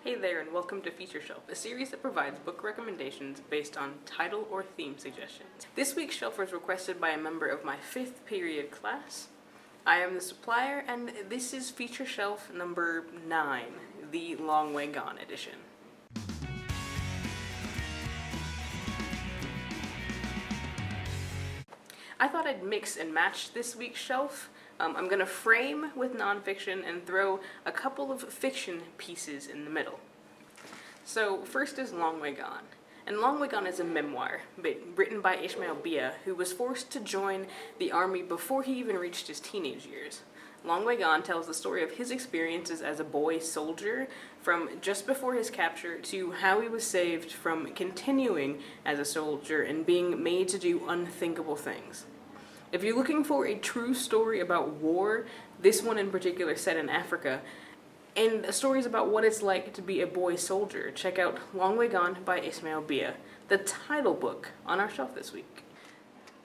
Hey there, and welcome to Feature Shelf, a series that provides book recommendations based on title or theme suggestions. This week's shelf was requested by a member of my 5th period class. I am the supplier, and this is Feature Shelf number 9, the Long Way Gone edition. I thought I'd mix and match this week's shelf. I'm going to frame with nonfiction and throw a couple of fiction pieces in the middle. So first is Long Way Gone. And Long Way Gone is a memoir written by Ishmael Bia, who was forced to join the army before he even reached his teenage years. Long Way Gone tells the story of his experiences as a boy soldier from just before his capture to how he was saved from continuing as a soldier and being made to do unthinkable things. If you're looking for a true story about war, this one in particular set in Africa, and stories about what it's like to be a boy soldier, check out Long Way Gone by Ishmael Bia, the title book on our shelf this week.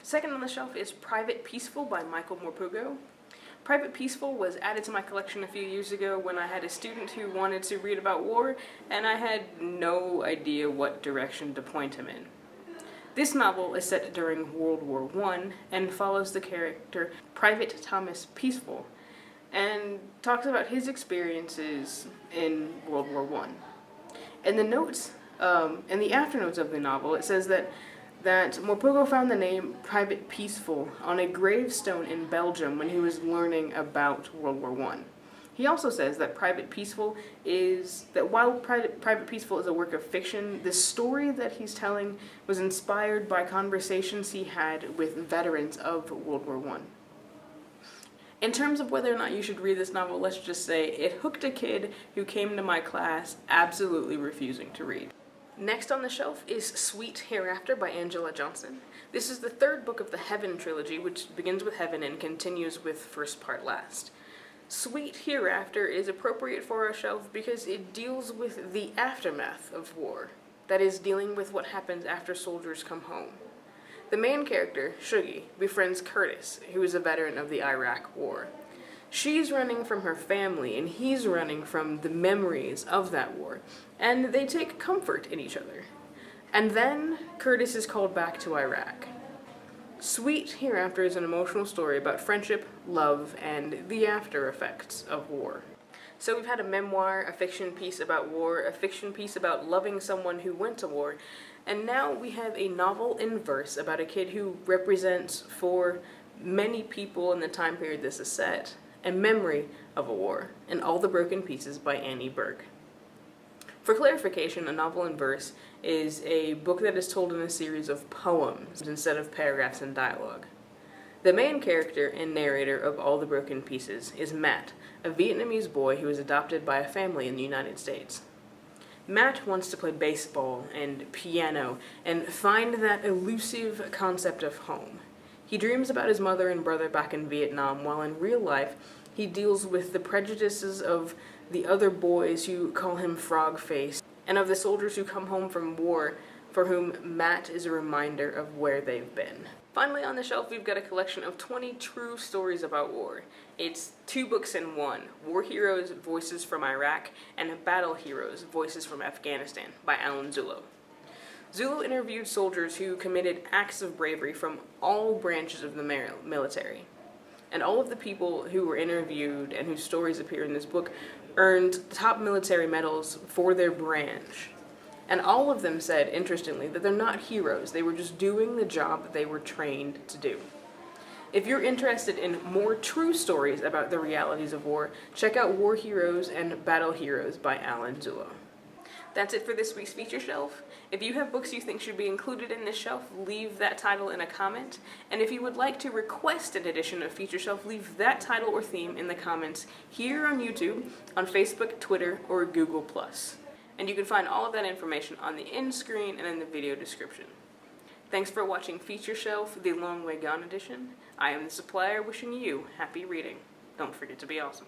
Second on the shelf is Private Peaceful by Michael Morpurgo. Private Peaceful was added to my collection a few years ago when I had a student who wanted to read about war, and I had no idea what direction to point him in. This novel is set during World War I and follows the character Private Thomas Peaceful and talks about his experiences in World War I. In the notes, in the afternotes of the novel, it says that Morpurgo found the name Private Peaceful on a gravestone in Belgium when he was learning about World War I. He also says that while Private Peaceful is a work of fiction, the story that he's telling was inspired by conversations he had with veterans of World War I. In terms of whether or not you should read this novel, let's just say it hooked a kid who came to my class absolutely refusing to read. Next on the shelf is Sweet Hereafter by Angela Johnson. This is the third book of the Heaven trilogy, which begins with Heaven and continues with First Part Last. Sweet Hereafter is appropriate for our shelf because it deals with the aftermath of war, that is, dealing with what happens after soldiers come home. The main character, Shuggie, befriends Curtis, who is a veteran of the Iraq War. She's running from her family, and he's running from the memories of that war, and they take comfort in each other. And then Curtis is called back to Iraq. Sweet Hereafter is an emotional story about friendship, love, and the after effects of war. So we've had a memoir, a fiction piece about war, a fiction piece about loving someone who went to war, and now we have a novel in verse about a kid who represents, for many people in the time period this is set, a memory of a war, and All the Broken Pieces by Annie Berg. For clarification, a novel in verse is a book that is told in a series of poems instead of paragraphs and dialogue. The main character and narrator of All the Broken Pieces is Matt, a Vietnamese boy who was adopted by a family in the United States. Matt wants to play baseball and piano and find that elusive concept of home. He dreams about his mother and brother back in Vietnam, while in real life he deals with the prejudices of the other boys who call him Frog Face, and of the soldiers who come home from war for whom Matt is a reminder of where they've been. Finally on the shelf we've got a collection of 20 true stories about war. It's 2 books in one, War Heroes, Voices from Iraq, and Battle Heroes, Voices from Afghanistan by Alan Zullo. Zullo interviewed soldiers who committed acts of bravery from all branches of the military. And all of the people who were interviewed and whose stories appear in this book earned top military medals for their branch. And all of them said, interestingly, that they're not heroes. They were just doing the job that they were trained to do. If you're interested in more true stories about the realities of war, check out War Heroes and Battle Heroes by Alan Zullo. That's it for this week's feature shelf. If you have books you think should be included in this shelf, leave that title in a comment. And if you would like to request an edition of Feature Shelf, leave that title or theme in the comments here on YouTube, on Facebook, Twitter, or Google+. And you can find all of that information on the end screen and in the video description. Thanks for watching Feature Shelf, the Long Way Gone edition. I am the supplier wishing you happy reading. Don't forget to be awesome.